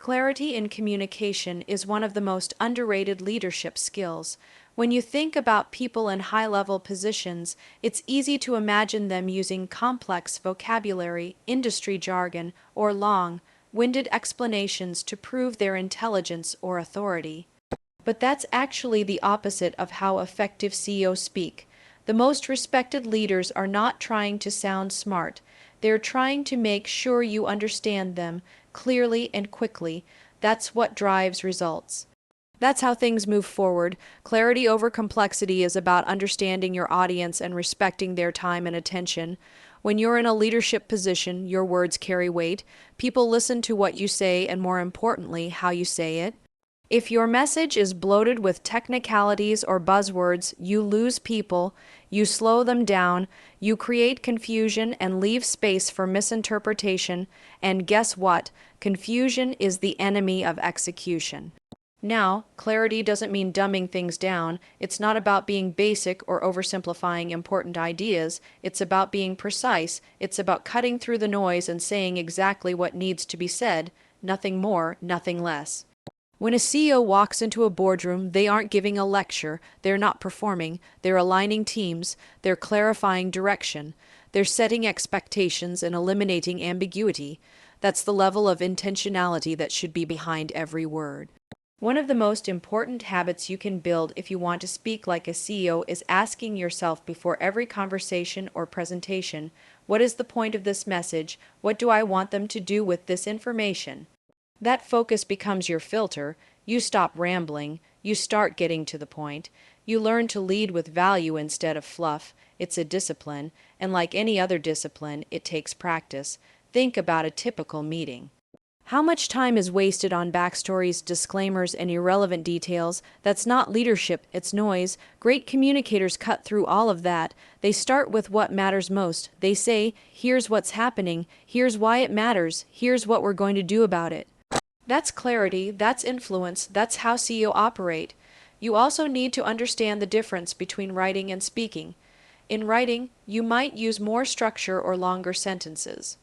Clarity in communication is one of the most underrated leadership skills. When you think about people in high-level positions, it's easy to imagine them using complex vocabulary, industry jargon, or long-winded explanations to prove their intelligence or authority. But that's actually the opposite of how effective CEOs speak. The most respected leaders are not trying to sound smart. They're trying to make sure you understand them clearly and quickly. That's what drives results. That's how things move forward. Clarity over complexity is about understanding your audience and respecting their time and attention. When you're in a leadership position, your words carry weight. People listen to what you say and, more importantly, how you say it. If your message is bloated with technicalities or buzzwords, you lose people, you slow them down, you create confusion and leave space for misinterpretation, and guess what? Confusion is the enemy of execution. Now, clarity doesn't mean dumbing things down. It's not about being basic or oversimplifying important ideas. It's about being precise. It's about cutting through the noise and saying exactly what needs to be said, nothing more, nothing less. When a CEO walks into a boardroom, they aren't giving a lecture, they're not performing, they're aligning teams, they're clarifying direction, they're setting expectations and eliminating ambiguity. That's the level of intentionality that should be behind every word. One of the most important habits you can build if you want to speak like a CEO is asking yourself before every conversation or presentation, what is the point of this message? What do I want them to do with this information? That focus becomes your filter. You stop rambling. You start getting to the point. You learn to lead with value instead of fluff. It's a discipline, and like any other discipline, it takes practice. Think about a typical meeting. How much time is wasted on backstories, disclaimers, and irrelevant details? That's not leadership, it's noise. Great communicators cut through all of that. They start with what matters most. They say, here's what's happening, here's why it matters, here's what we're going to do about it. That's clarity, that's influence, that's how CEO operate. You also need to understand the difference between writing and speaking. In writing, you might use more structure or longer sentences.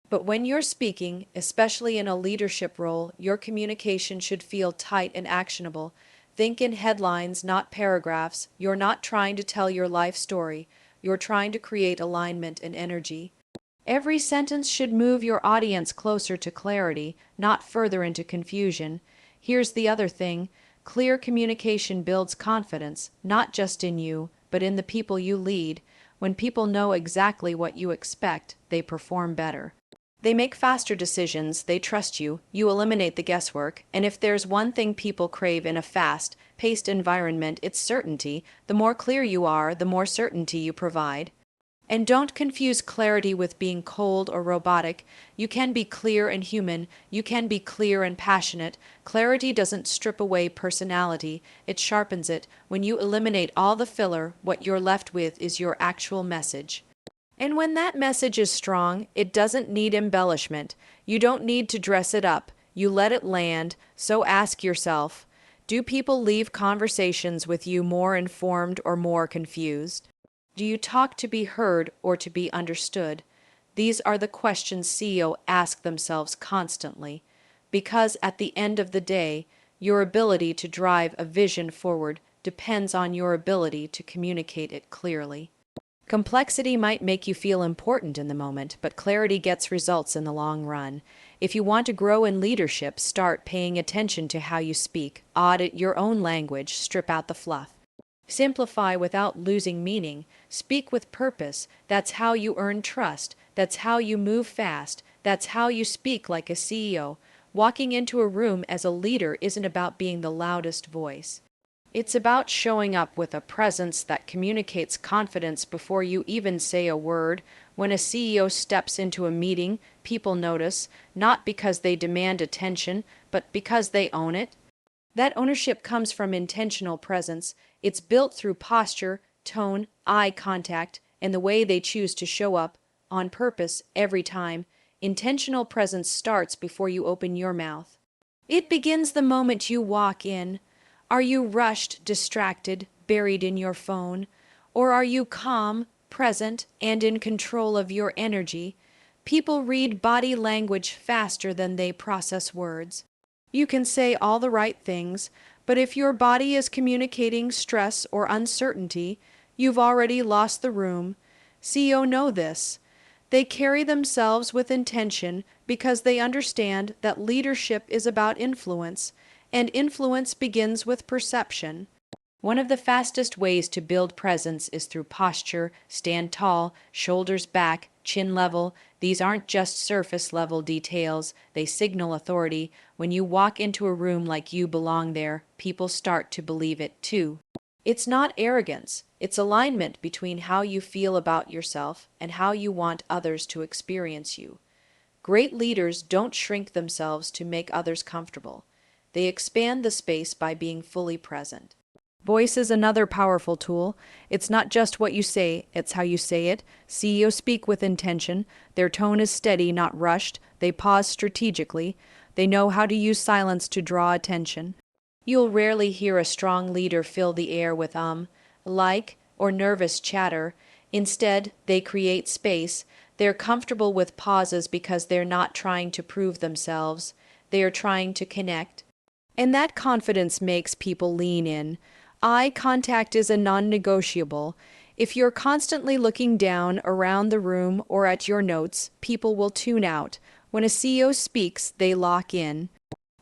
But when you're speaking, especially in a leadership role, your communication should feel tight and actionable. Think in headlines, not paragraphs. You're not trying to tell your life story. You're trying to create alignment and energy. Every sentence should move your audience closer to clarity, not further into confusion. Here's the other thing. Clear communication builds confidence, not just in you, but in the people you lead. When people know exactly what you expect, they perform better. They make faster decisions, they trust you, you eliminate the guesswork, and if there's one thing people crave in a fast-paced environment, it's certainty. The more clear you are, the more certainty you provide. And don't confuse clarity with being cold or robotic. You can be clear and human. You can be clear and passionate. Clarity doesn't strip away personality. It sharpens it. When you eliminate all the filler, what you're left with is your actual message. And when that message is strong, it doesn't need embellishment. You don't need to dress it up. You let it land. So ask yourself, do people leave conversations with you more informed or more confused? Do you talk to be heard or to be understood? These are the questions CEOs ask themselves constantly, because at the end of the day, your ability to drive a vision forward depends on your ability to communicate it clearly. Complexity might make you feel important in the moment, but clarity gets results in the long run. If you want to grow in leadership, start paying attention to how you speak. Audit your own language, strip out the fluff. Simplify without losing meaning. Speak with purpose. That's how you earn trust. That's how you move fast. That's how you speak like a CEO. Walking into a room as a leader isn't about being the loudest voice. It's about showing up with a presence that communicates confidence before you even say a word. When a CEO steps into a meeting, people notice, not because they demand attention, but because they own it. That ownership comes from intentional presence. It's built through posture, tone, eye contact, and the way they choose to show up, on purpose, every time. Intentional presence starts before you open your mouth. It begins the moment you walk in. Are you rushed, distracted, buried in your phone? Or are you calm, present, and in control of your energy? People read body language faster than they process words. You can say all the right things, but if your body is communicating stress or uncertainty, you've already lost the room. CEO know this. They carry themselves with intention because they understand that leadership is about influence, and influence begins with perception. One of the fastest ways to build presence is through posture. Stand tall, shoulders back, chin level. These aren't just surface level details, they signal authority. When you walk into a room like you belong there, people start to believe it too. It's not arrogance, it's alignment between how you feel about yourself and how you want others to experience you. Great leaders don't shrink themselves to make others comfortable. They expand the space by being fully present. Voice is another powerful tool. It's not just what you say, it's how you say it. CEOs speak with intention. Their tone is steady, not rushed. They pause strategically. They know how to use silence to draw attention. You'll rarely hear a strong leader fill the air with like, or nervous chatter. Instead, they create space. They're comfortable with pauses because they're not trying to prove themselves. They are trying to connect. And that confidence makes people lean in. Eye contact is a non-negotiable. If you're constantly looking down around the room or at your notes, people will tune out. When a CEO speaks, they lock in.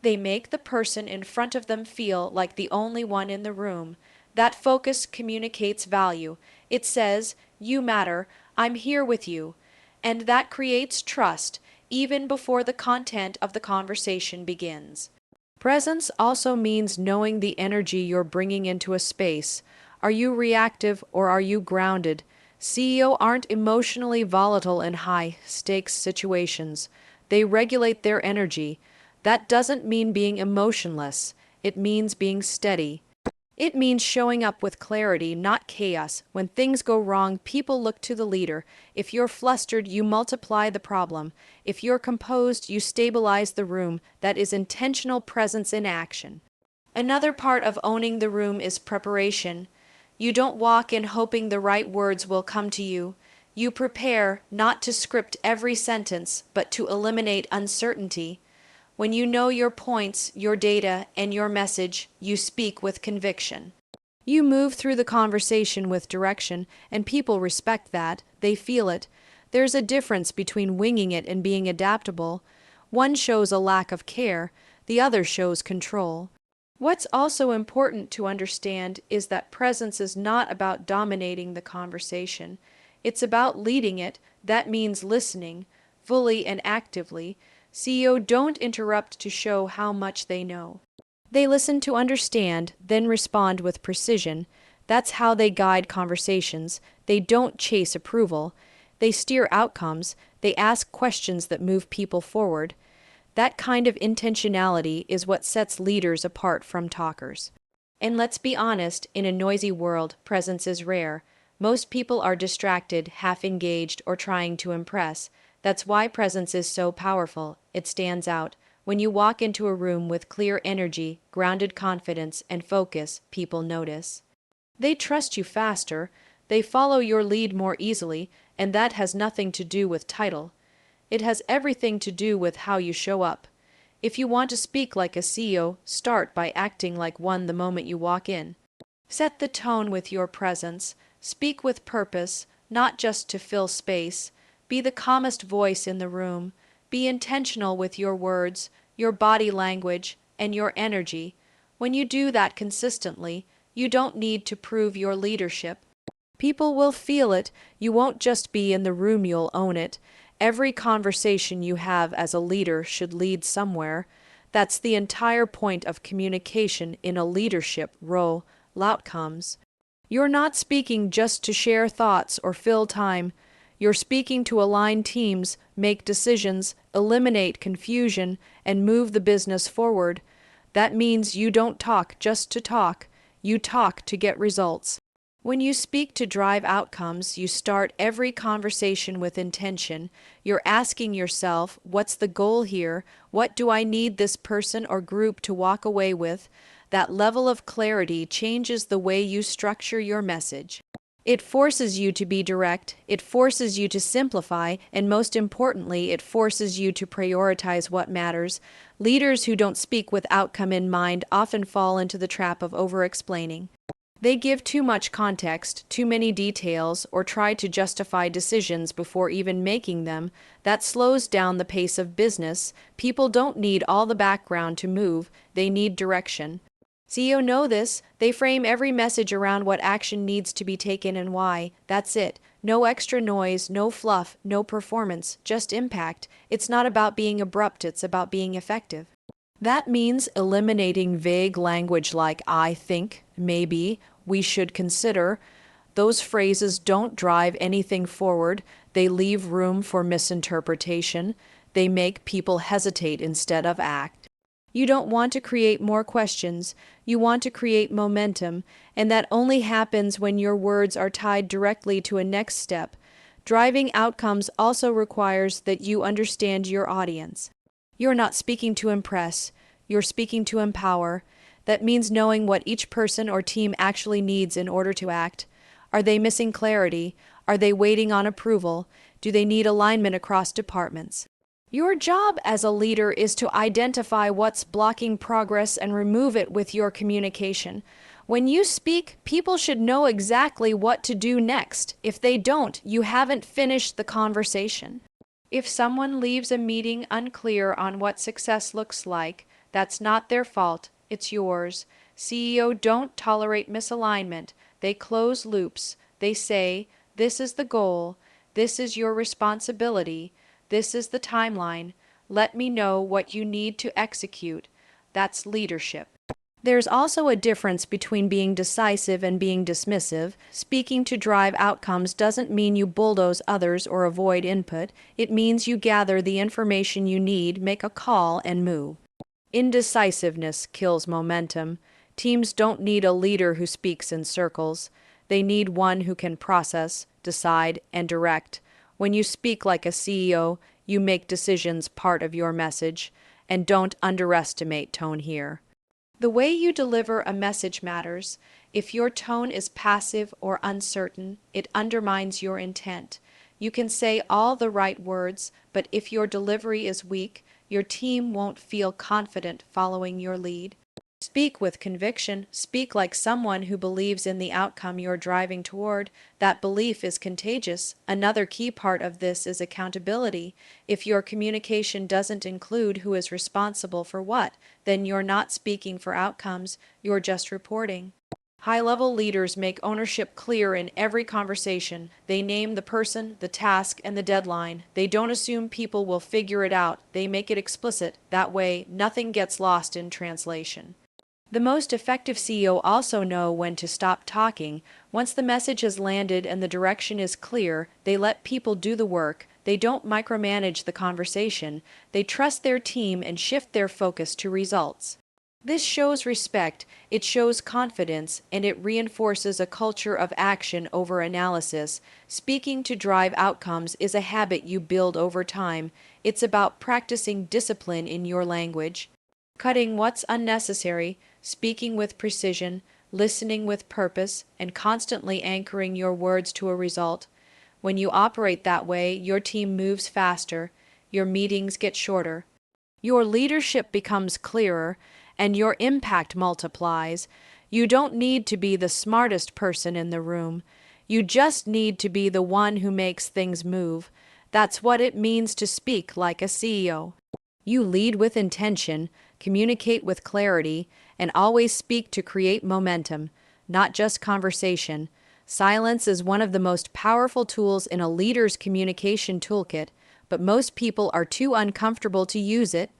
They make the person in front of them feel like the only one in the room. That focus communicates value. It says, "You matter, I'm here with you." And that creates trust, even before the content of the conversation begins. Presence also means knowing the energy you're bringing into a space. Are you reactive or are you grounded? CEO aren't emotionally volatile in high-stakes situations. They regulate their energy. That doesn't mean being emotionless. It means being steady. It means showing up with clarity, not chaos. When things go wrong, people look to the leader. If you're flustered, you multiply the problem. If you're composed, you stabilize the room. That is intentional presence in action. Another part of owning the room is preparation. You don't walk in hoping the right words will come to you. You prepare not to script every sentence, but to eliminate uncertainty. When you know your points, your data, and your message, you speak with conviction. You move through the conversation with direction, and people respect that. They feel it. There's a difference between winging it and being adaptable. One shows a lack of care, the other shows control. What's also important to understand is that presence is not about dominating the conversation. It's about leading it. That means listening, fully and actively. CEO don't interrupt to show how much they know. They listen to understand, then respond with precision. That's how they guide conversations. They don't chase approval. They steer outcomes. They ask questions that move people forward. That kind of intentionality is what sets leaders apart from talkers. And let's be honest, in a noisy world, presence is rare. Most people are distracted, half engaged, or trying to impress. That's why presence is so powerful. It stands out. When you walk into a room with clear energy, grounded confidence, and focus, people notice. They trust you faster. They follow your lead more easily, and that has nothing to do with title. It has everything to do with how you show up. If you want to speak like a CEO, start by acting like one the moment you walk in. Set the tone with your presence. Speak with purpose, not just to fill space. Be the calmest voice in the room. Be intentional with your words, your body language, and your energy. When you do that consistently, you don't need to prove your leadership. People will feel it. You won't just be in the room, you'll own it. Every conversation you have as a leader should lead somewhere. That's the entire point of communication in a leadership role. Outcomes. You're not speaking just to share thoughts or fill time. You're speaking to align teams, make decisions, eliminate confusion, and move the business forward. That means you don't talk just to talk. You talk to get results. When you speak to drive outcomes, you start every conversation with intention. You're asking yourself, what's the goal here? What do I need this person or group to walk away with? That level of clarity changes the way you structure your message. It forces you to be direct, it forces you to simplify, and most importantly, it forces you to prioritize what matters. Leaders who don't speak with outcome in mind often fall into the trap of over-explaining. They give too much context, too many details, or try to justify decisions before even making them. That slows down the pace of business. People don't need all the background to move, they need direction. CEO know this. They frame every message around what action needs to be taken and why. That's it. No extra noise, no fluff, no performance, just impact. It's not about being abrupt, it's about being effective. That means eliminating vague language like I think, maybe, we should consider. Those phrases don't drive anything forward. They leave room for misinterpretation. They make people hesitate instead of act. You don't want to create more questions. You want to create momentum, and that only happens when your words are tied directly to a next step. Driving outcomes also requires that you understand your audience. You're not speaking to impress, you're speaking to empower. That means knowing what each person or team actually needs in order to act. Are they missing clarity? Are they waiting on approval? Do they need alignment across departments? Your job as a leader is to identify what's blocking progress and remove it with your communication. When you speak, people should know exactly what to do next. If they don't, you haven't finished the conversation. If someone leaves a meeting unclear on what success looks like, that's not their fault, it's yours. CEO don't tolerate misalignment. They close loops. They say, this is the goal, this is your responsibility, this is the timeline. Let me know what you need to execute. That's leadership. There's also a difference between being decisive and being dismissive. Speaking to drive outcomes doesn't mean you bulldoze others or avoid input. It means you gather the information you need, make a call, and move. Indecisiveness kills momentum. Teams don't need a leader who speaks in circles. They need one who can process, decide, and direct. When you speak like a CEO, you make decisions part of your message, and don't underestimate tone here. The way you deliver a message matters. If your tone is passive or uncertain, it undermines your intent. You can say all the right words, but if your delivery is weak, your team won't feel confident following your lead. Speak with conviction. Speak like someone who believes in the outcome you're driving toward. That belief is contagious. Another key part of this is accountability. If your communication doesn't include who is responsible for what, then you're not speaking for outcomes, you're just reporting. High-level leaders make ownership clear in every conversation. They name the person, the task, and the deadline. They don't assume people will figure it out. They make it explicit. That way, nothing gets lost in translation. The most effective CEO also know when to stop talking. Once the message has landed and the direction is clear, they let people do the work. They don't micromanage the conversation. They trust their team and shift their focus to results. This shows respect, it shows confidence, and it reinforces a culture of action over analysis. Speaking to drive outcomes is a habit you build over time. It's about practicing discipline in your language, cutting what's unnecessary, speaking with precision, listening with purpose, and constantly anchoring your words to a result. When you operate that way, your team moves faster, your meetings get shorter, your leadership becomes clearer, and your impact multiplies. You don't need to be the smartest person in the room. You just need to be the one who makes things move. That's what it means to speak like a CEO. You lead with intention, communicate with clarity, and always speak to create momentum, not just conversation. Silence is one of the most powerful tools in a leader's communication toolkit, but most people are too uncomfortable to use it.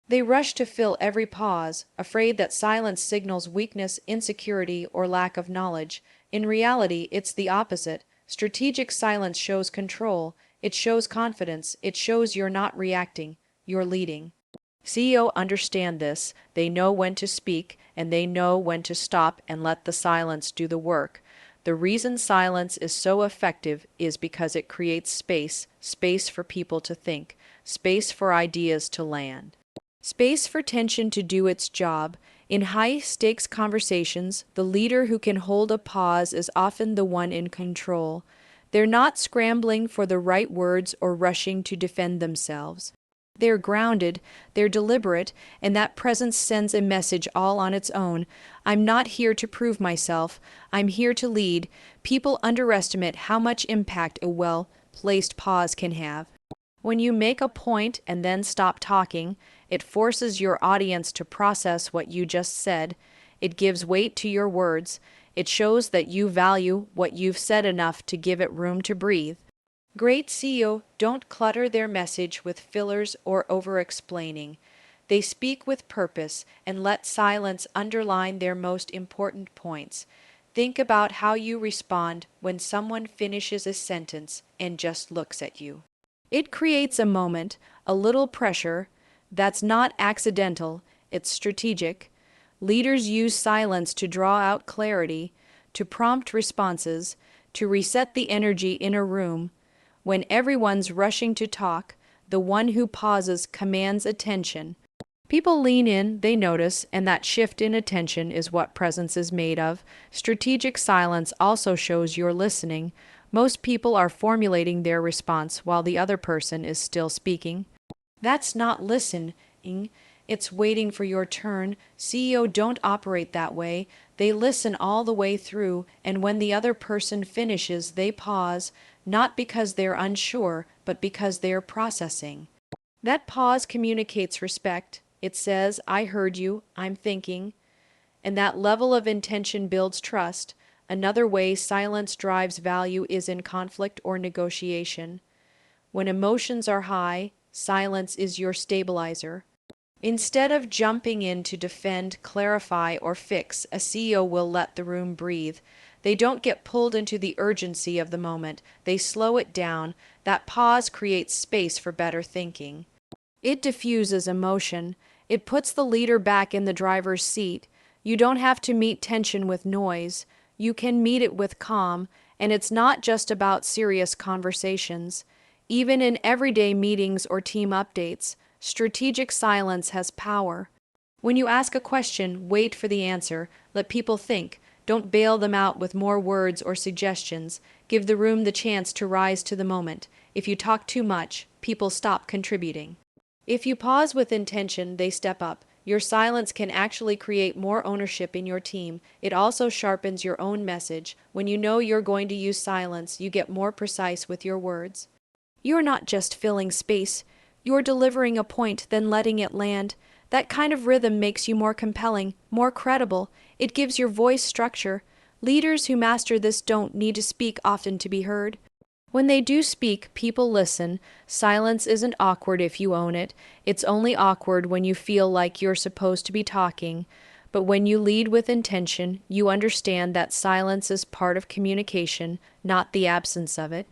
They rush to fill every pause, afraid that silence signals weakness, insecurity, or lack of knowledge. In reality, it's the opposite. Strategic silence shows control, it shows confidence, it shows you're not reacting, you're leading. CEO understand this, they know when to speak, and they know when to stop and let the silence do the work. The reason silence is so effective is because it creates space, space for people to think, space for ideas to land. Space for tension to do its job. In high-stakes conversations, the leader who can hold a pause is often the one in control. They're not scrambling for the right words or rushing to defend themselves. They're grounded, they're deliberate, and that presence sends a message all on its own. I'm not here to prove myself. I'm here to lead. People underestimate how much impact a well-placed pause can have. When you make a point and then stop talking, it forces your audience to process what you just said. It gives weight to your words. It shows that you value what you've said enough to give it room to breathe. Great CEO don't clutter their message with fillers or over-explaining. They speak with purpose and let silence underline their most important points. Think about how you respond when someone finishes a sentence and just looks at you. It creates a moment, a little pressure, that's not accidental, it's strategic. Leaders use silence to draw out clarity, to prompt responses, to reset the energy in a room. When everyone's rushing to talk, the one who pauses commands attention. People lean in, they notice, and that shift in attention is what presence is made of. Strategic silence also shows you're listening. Most people are formulating their response while the other person is still speaking. That's not listening, it's waiting for your turn. CEO don't operate that way. They listen all the way through, and when the other person finishes, they pause, not because they're unsure, but because they're processing. That pause communicates respect. It says, I heard you, I'm thinking. And that level of intention builds trust. Another way silence drives value is in conflict or negotiation. When emotions are high, silence is your stabilizer. Instead of jumping in to defend, clarify, or fix, a CEO will let the room breathe. They don't get pulled into the urgency of the moment. They slow it down. That pause creates space for better thinking. It diffuses emotion. It puts the leader back in the driver's seat. You don't have to meet tension with noise. You can meet it with calm, and it's not just about serious conversations. Even in everyday meetings or team updates, strategic silence has power. When you ask a question, wait for the answer. Let people think. Don't bail them out with more words or suggestions. Give the room the chance to rise to the moment. If you talk too much, people stop contributing. If you pause with intention, they step up. Your silence can actually create more ownership in your team. It also sharpens your own message. When you know you're going to use silence, you get more precise with your words. You're not just filling space. You're delivering a point, then letting it land. That kind of rhythm makes you more compelling, more credible. It gives your voice structure. Leaders who master this don't need to speak often to be heard. When they do speak, people listen. Silence isn't awkward if you own it. It's only awkward when you feel like you're supposed to be talking. But when you lead with intention, you understand that silence is part of communication, not the absence of it.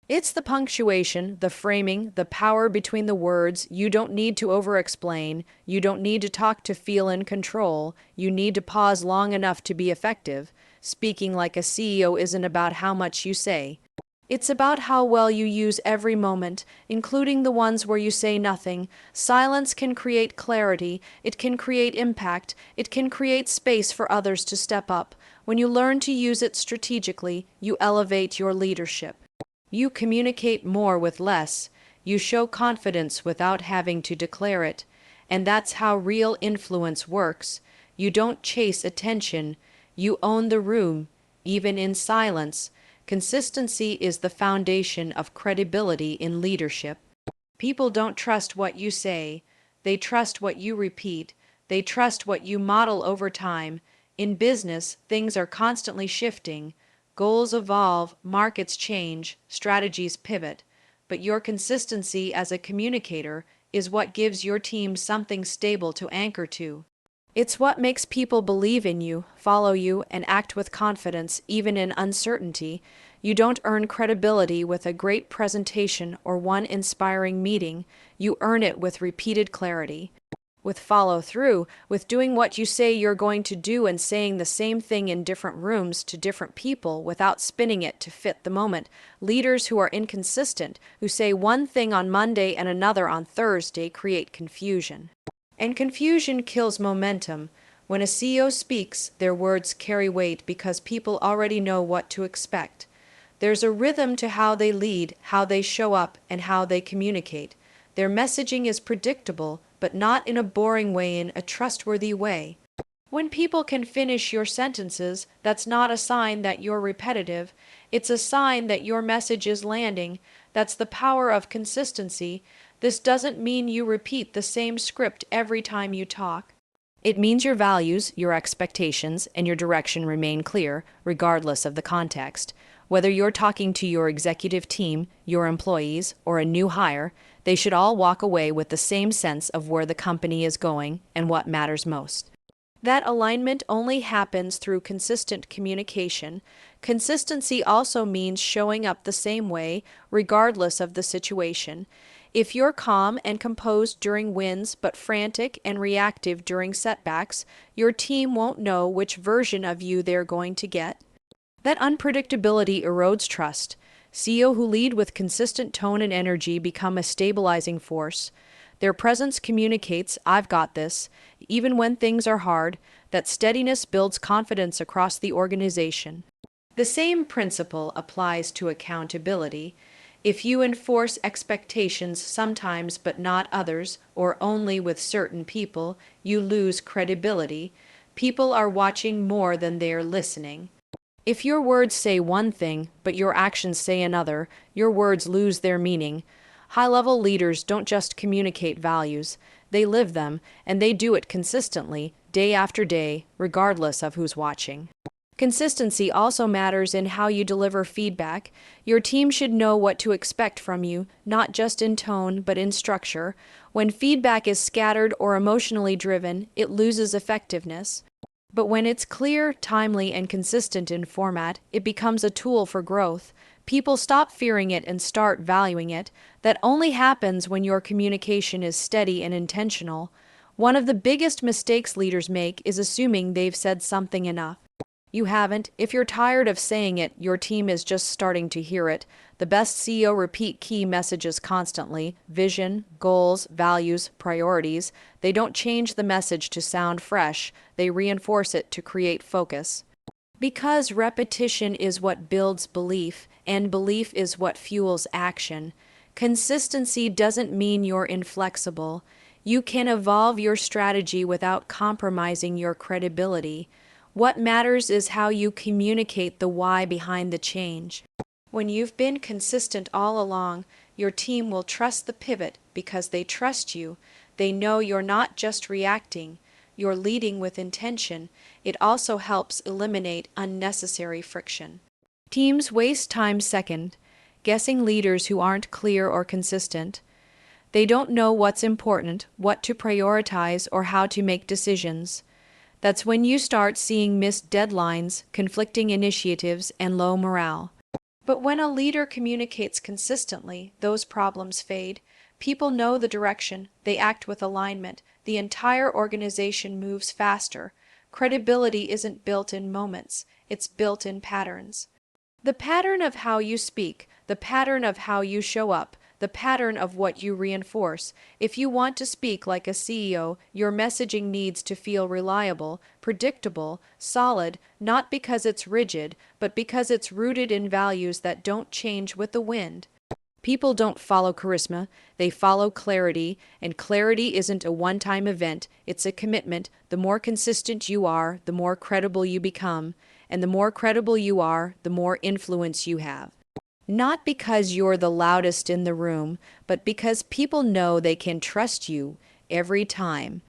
It's the punctuation, the framing, the power between the words. You don't need to over-explain. You don't need to talk to feel in control. You need to pause long enough to be effective. Speaking like a CEO isn't about how much you say. It's about how well you use every moment, including the ones where you say nothing. Silence can create clarity. It can create impact. It can create space for others to step up. When you learn to use it strategically, you elevate your leadership. You communicate more with less. You show confidence without having to declare it. And that's how real influence works. You don't chase attention. You own the room, even in silence. Consistency is the foundation of credibility in leadership. People don't trust what you say. They trust what you repeat. They trust what you model over time. In business, things are constantly shifting. Goals evolve, markets change, strategies pivot, but your consistency as a communicator is what gives your team something stable to anchor to. It's what makes people believe in you, follow you, and act with confidence even in uncertainty. You don't earn credibility with a great presentation or one inspiring meeting. You earn it with repeated clarity. With follow-through, with doing what you say you're going to do and saying the same thing in different rooms to different people without spinning it to fit the moment. Leaders who are inconsistent, who say one thing on Monday and another on Thursday, create confusion. And confusion kills momentum. When a CEO speaks, their words carry weight because people already know what to expect. There's a rhythm to how they lead, how they show up, and how they communicate. Their messaging is predictable, but not in a boring way, in a trustworthy way. When people can finish your sentences, that's not a sign that you're repetitive. It's a sign that your message is landing. That's the power of consistency. This doesn't mean you repeat the same script every time you talk. It means your values, your expectations, and your direction remain clear, regardless of the context. Whether you're talking to your executive team, your employees, or a new hire, they should all walk away with the same sense of where the company is going and what matters most. That alignment only happens through consistent communication. Consistency also means showing up the same way, regardless of the situation. If you're calm and composed during wins, but frantic and reactive during setbacks, your team won't know which version of you they're going to get. That unpredictability erodes trust. CEO who lead with consistent tone and energy become a stabilizing force. Their presence communicates, "I've got this," even when things are hard. That steadiness builds confidence across the organization. The same principle applies to accountability. If you enforce expectations sometimes but not others, or only with certain people, you lose credibility. People are watching more than they're listening. If your words say one thing, but your actions say another, your words lose their meaning. High-level leaders don't just communicate values, they live them, and they do it consistently, day after day, regardless of who's watching. Consistency also matters in how you deliver feedback. Your team should know what to expect from you, not just in tone, but in structure. When feedback is scattered or emotionally driven, it loses effectiveness. But when it's clear, timely, and consistent in format, it becomes a tool for growth. People stop fearing it and start valuing it. That only happens when your communication is steady and intentional. One of the biggest mistakes leaders make is assuming they've said something enough. You haven't. If you're tired of saying it, your team is just starting to hear it. The best CEO repeat key messages constantly: vision, goals, values, priorities. They don't change the message to sound fresh, they reinforce it to create focus. Because repetition is what builds belief, and belief is what fuels action. Consistency doesn't mean you're inflexible. You can evolve your strategy without compromising your credibility. What matters is how you communicate the why behind the change. When you've been consistent all along, your team will trust the pivot because they trust you. They know you're not just reacting, you're leading with intention. It also helps eliminate unnecessary friction. Teams waste time second, guessing leaders who aren't clear or consistent. They don't know what's important, what to prioritize, or how to make decisions. That's when you start seeing missed deadlines, conflicting initiatives, and low morale. But when a leader communicates consistently, those problems fade. People know the direction, they act with alignment, the entire organization moves faster. Credibility isn't built in moments, it's built in patterns. The pattern of how you speak, the pattern of how you show up, the pattern of what you reinforce. If you want to speak like a CEO, your messaging needs to feel reliable, predictable, solid, not because it's rigid, but because it's rooted in values that don't change with the wind. People don't follow charisma, they follow clarity, and clarity isn't a one-time event, it's a commitment. The more consistent you are, the more credible you become, and the more credible you are, the more influence you have. Not because you're the loudest in the room, but because people know they can trust you every time.